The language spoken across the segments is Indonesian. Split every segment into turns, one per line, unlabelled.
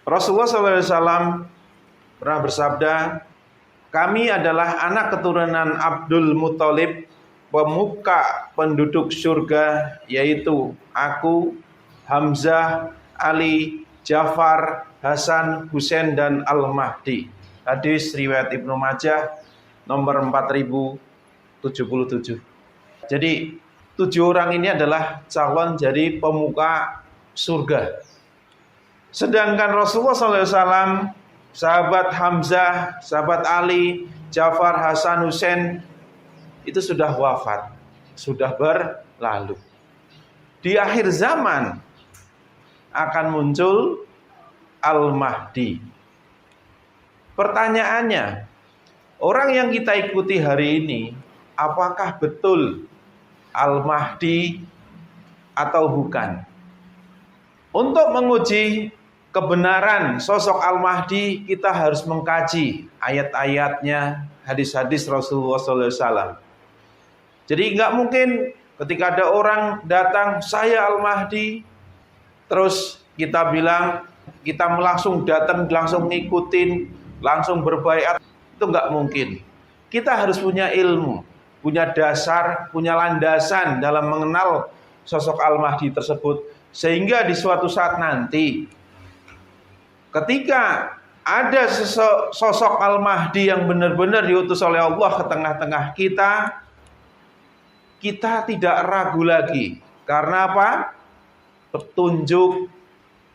Rasulullah SAW pernah bersabda, kami adalah anak keturunan Abdul Muthalib, pemuka penduduk surga, yaitu aku, Hamzah, Ali, Ja'far, Hasan, Husain, dan Al-Mahdi. Hadis riwayat Ibnu Majah nomor 4077. Jadi 7 orang ini adalah calon jadi pemuka surga. Sedangkan Rasulullah SAW, sahabat Hamzah, sahabat Ali, Ja'far, Hasan, Husain itu sudah wafat, sudah berlalu. Di akhir zaman akan muncul Al-Mahdi. Pertanyaannya, orang yang kita ikuti hari ini, apakah betul Al-Mahdi atau bukan? Untuk menguji kebenaran sosok Al-Mahdi, kita harus mengkaji ayat-ayatnya, hadis-hadis Rasulullah SAW. Jadi nggak mungkin ketika ada orang datang, saya Al-Mahdi, terus kita bilang, kita langsung datang, langsung ngikutin, langsung berbaiat. Itu nggak mungkin. Kita harus punya ilmu, punya dasar, punya landasan dalam mengenal sosok Al-Mahdi tersebut. Sehingga di suatu saat nanti, ketika ada sosok Al-Mahdi yang benar-benar diutus oleh Allah ke tengah-tengah kita, kita tidak ragu lagi. Karena apa? Petunjuk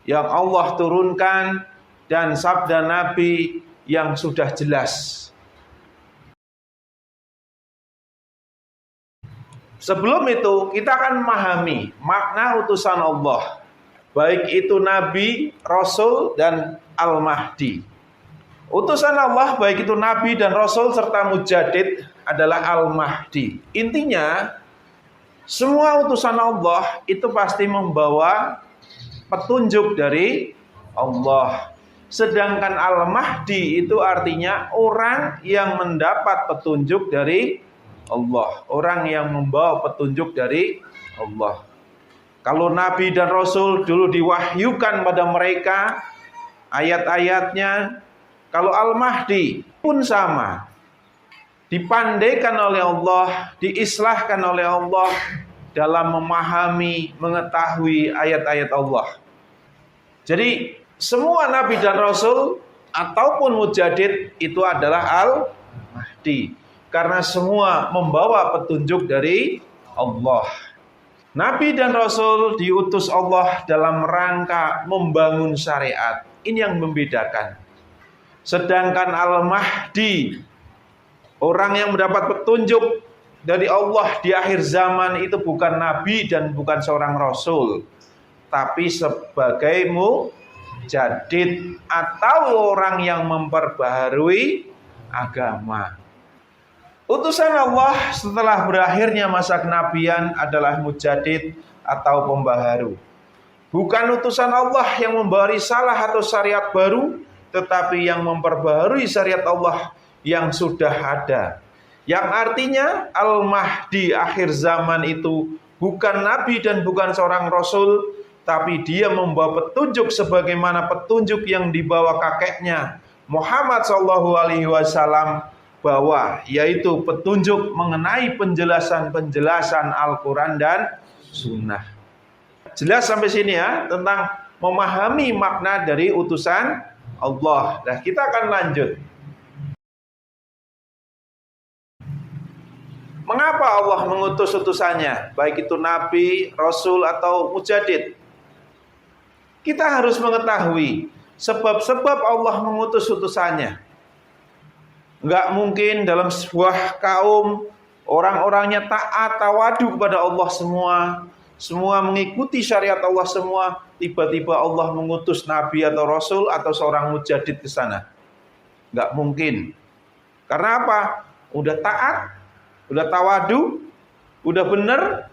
yang Allah turunkan dan sabda Nabi yang sudah jelas. Sebelum itu, kita akan memahami makna utusan Allah. Baik itu Nabi, Rasul, dan Al-Mahdi. Utusan Allah, baik itu Nabi dan Rasul, serta Mujadid adalah Al-Mahdi. Intinya, semua utusan Allah itu pasti membawa petunjuk dari Allah. Sedangkan Al-Mahdi itu artinya orang yang mendapat petunjuk dari Allah, orang yang membawa petunjuk dari Allah. Kalau Nabi dan Rasul dulu diwahyukan pada mereka ayat-ayatnya, kalau Al-Mahdi pun sama, dipandaikan oleh Allah, diislahkan oleh Allah dalam memahami, mengetahui ayat-ayat Allah. Jadi semua Nabi dan Rasul ataupun Mujadid itu adalah Al-Mahdi. Karena semua membawa petunjuk dari Allah. Nabi dan Rasul diutus Allah dalam rangka membangun syariat. Ini yang membedakan. Sedangkan Al-Mahdi, orang yang mendapat petunjuk dari Allah di akhir zaman, itu bukan Nabi dan bukan seorang Rasul, tapi sebagai mujadid atau orang yang memperbaharui agama. Utusan Allah setelah berakhirnya masa kenabian adalah mujadid atau pembaharu. Bukan utusan Allah yang membawa risalah atau syariat baru, tetapi yang memperbaharui syariat Allah yang sudah ada. Yang artinya Al-Mahdi akhir zaman itu bukan Nabi dan bukan seorang Rasul, tapi dia membawa petunjuk sebagaimana petunjuk yang dibawa kakeknya Muhammad SAW, bahwa yaitu petunjuk mengenai penjelasan-penjelasan Al-Quran dan Sunnah. Jelas sampai sini ya tentang memahami makna dari utusan Allah. Nah, kita akan lanjut. Mengapa Allah mengutus utusannya, baik itu Nabi, Rasul, atau Mujadid? Kita harus mengetahui sebab-sebab Allah mengutus utusannya. Enggak mungkin dalam sebuah kaum orang-orangnya taat tawadu kepada Allah semua mengikuti syariat Allah semua, tiba-tiba Allah mengutus Nabi atau Rasul atau seorang mujadid ke sana. Enggak mungkin. Karena apa? Udah taat, udah tawadu, udah benar,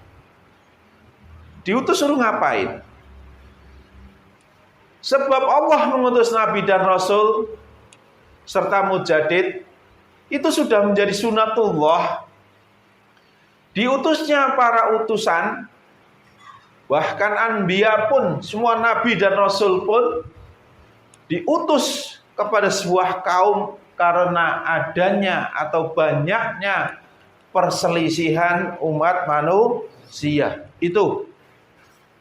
diutus suruh ngapain? Sebab Allah mengutus Nabi dan Rasul serta mujadid itu sudah menjadi sunatullah. Diutusnya para utusan, bahkan anbiya pun, semua nabi dan rasul pun diutus kepada sebuah kaum karena adanya atau banyaknya perselisihan umat manusia. Itu.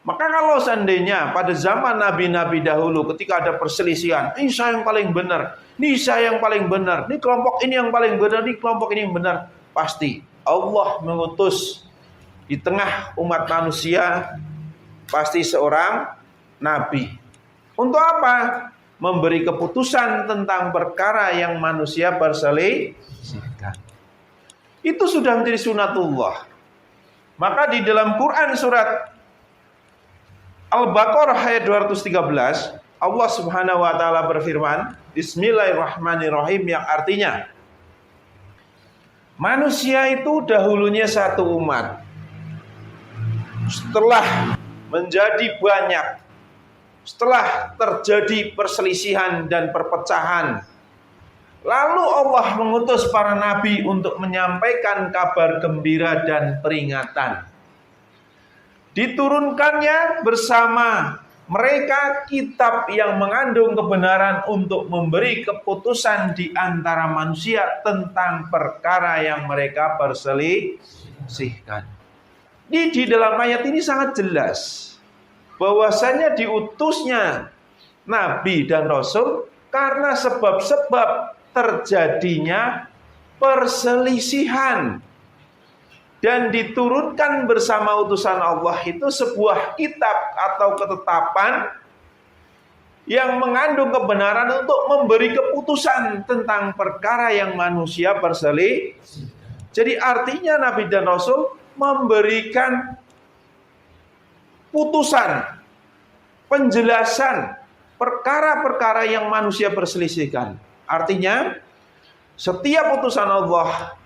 Maka kalau seandainya pada zaman nabi-nabi dahulu ketika ada perselisihan, ini saya yang paling benar, ini saya yang paling benar, ini kelompok ini yang paling benar, ini kelompok ini yang benar, pasti Allah mengutus di tengah umat manusia pasti seorang nabi. Untuk apa? Memberi keputusan tentang perkara yang manusia perselisihkan. Itu sudah menjadi sunatullah. Maka di dalam Quran surat Al-Baqarah ayat 213, Allah Subhanahu wa taala berfirman, Bismillahirrahmanirrahim, yang artinya manusia itu dahulunya satu umat. Setelah menjadi banyak, setelah terjadi perselisihan dan perpecahan, lalu Allah mengutus para nabi untuk menyampaikan kabar gembira dan peringatan. Diturunkannya bersama mereka kitab yang mengandung kebenaran untuk memberi keputusan di antara manusia tentang perkara yang mereka perselisihkan. Di dalam ayat ini sangat jelas bahwasanya diutusnya nabi dan rasul karena sebab-sebab terjadinya perselisihan. Dan diturunkan bersama utusan Allah itu sebuah kitab atau ketetapan yang mengandung kebenaran untuk memberi keputusan tentang perkara yang manusia perselisih. Jadi artinya Nabi dan Rasul memberikan putusan, penjelasan perkara-perkara yang manusia perselisihkan. Artinya setiap utusan Allah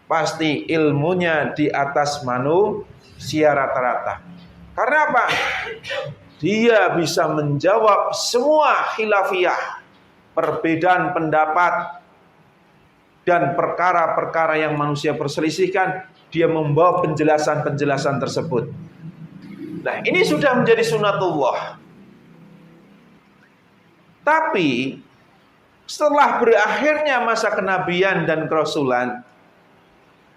pasti ilmunya di atas manusia rata-rata. Karena apa? Dia bisa menjawab semua khilafiyah, perbedaan pendapat, dan perkara-perkara yang manusia perselisihkan. Dia membawa penjelasan-penjelasan tersebut. Nah, ini sudah menjadi sunatullah. Tapi setelah berakhirnya masa kenabian dan kerasulan,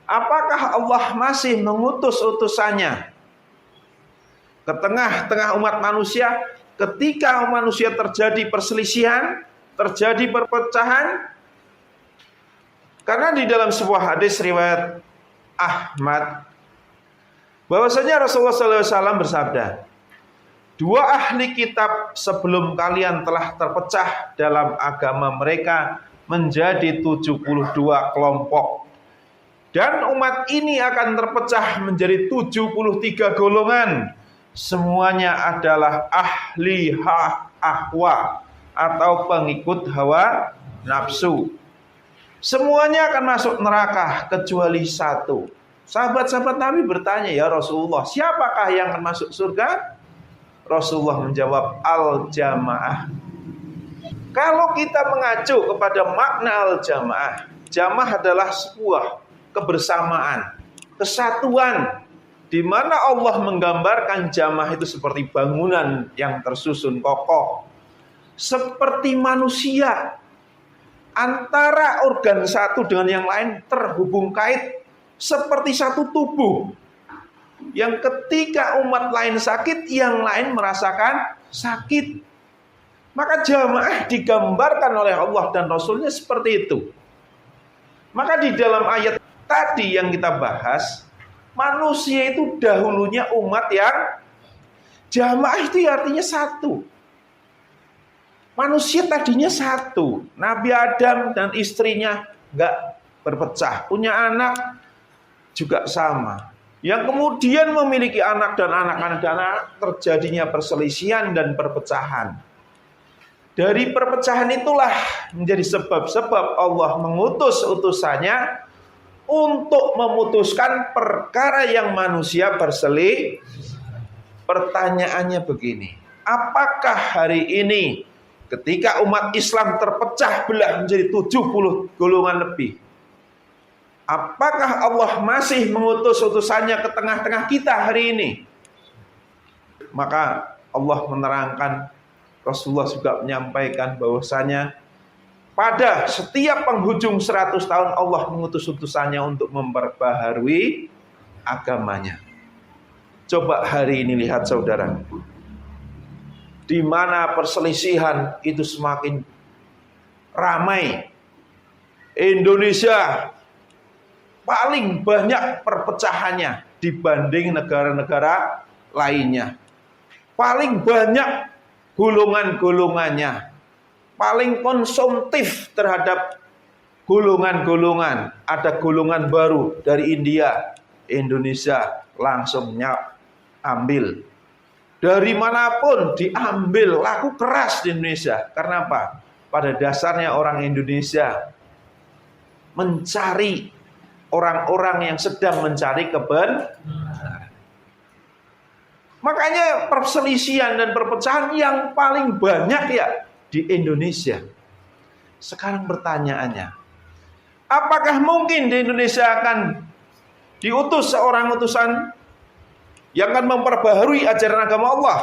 apakah Allah masih mengutus utusannya ke tengah-tengah umat manusia ketika manusia terjadi perselisihan, terjadi perpecahan? Karena di dalam sebuah hadis riwayat Ahmad bahwasanya Rasulullah SAW bersabda, 2 ahli kitab sebelum kalian telah terpecah dalam agama mereka menjadi 72 kelompok. Dan umat ini akan terpecah menjadi 73 golongan. Semuanya adalah ahli ahwa atau pengikut hawa nafsu. Semuanya akan masuk neraka kecuali satu. Sahabat-sahabat Nabi bertanya, ya Rasulullah, siapakah yang akan masuk surga? Rasulullah menjawab, al-jamaah. Kalau kita mengacu kepada makna al-jamaah, jamaah adalah sebuah kebersamaan, kesatuan, di mana Allah menggambarkan jamaah itu seperti bangunan yang tersusun kokoh, seperti manusia, antara organ satu dengan yang lain terhubung kait, seperti satu tubuh, yang ketika umat lain sakit, yang lain merasakan sakit. Maka jamaah digambarkan oleh Allah dan Rasulnya seperti itu. Maka di dalam ayat tadi yang kita bahas, manusia itu dahulunya umat yang jamaah itu artinya satu. Manusia tadinya satu. Nabi Adam dan istrinya enggak berpecah. Punya anak juga sama. Yang kemudian memiliki anak dan anak-anak terjadinya perselisihan dan perpecahan. Dari perpecahan itulah menjadi sebab-sebab Allah mengutus utusannya untuk memutuskan perkara yang manusia berselisih. Pertanyaannya begini, apakah hari ini ketika umat Islam terpecah belah menjadi 70 golongan lebih, apakah Allah masih mengutus utusannya ke tengah-tengah kita hari ini? Maka Allah menerangkan Rasulullah juga menyampaikan bahwasanya pada setiap penghujung 100 tahun Allah mengutus utusannya untuk memperbaharui agamanya. Coba hari ini lihat saudara, di mana perselisihan itu semakin ramai. Indonesia paling banyak perpecahannya dibanding negara-negara lainnya. Paling banyak golongan-golongannya. Paling konsumtif terhadap golongan-golongan. Ada golongan baru dari India, Indonesia langsung ambil. Dari manapun diambil, laku keras di Indonesia. Karena apa? Pada dasarnya orang Indonesia mencari orang-orang yang sedang mencari kebenaran. Makanya perselisihan dan perpecahan yang paling banyak ya di Indonesia. Sekarang pertanyaannya, apakah mungkin di Indonesia akan diutus seorang utusan yang akan memperbaharui ajaran agama Allah?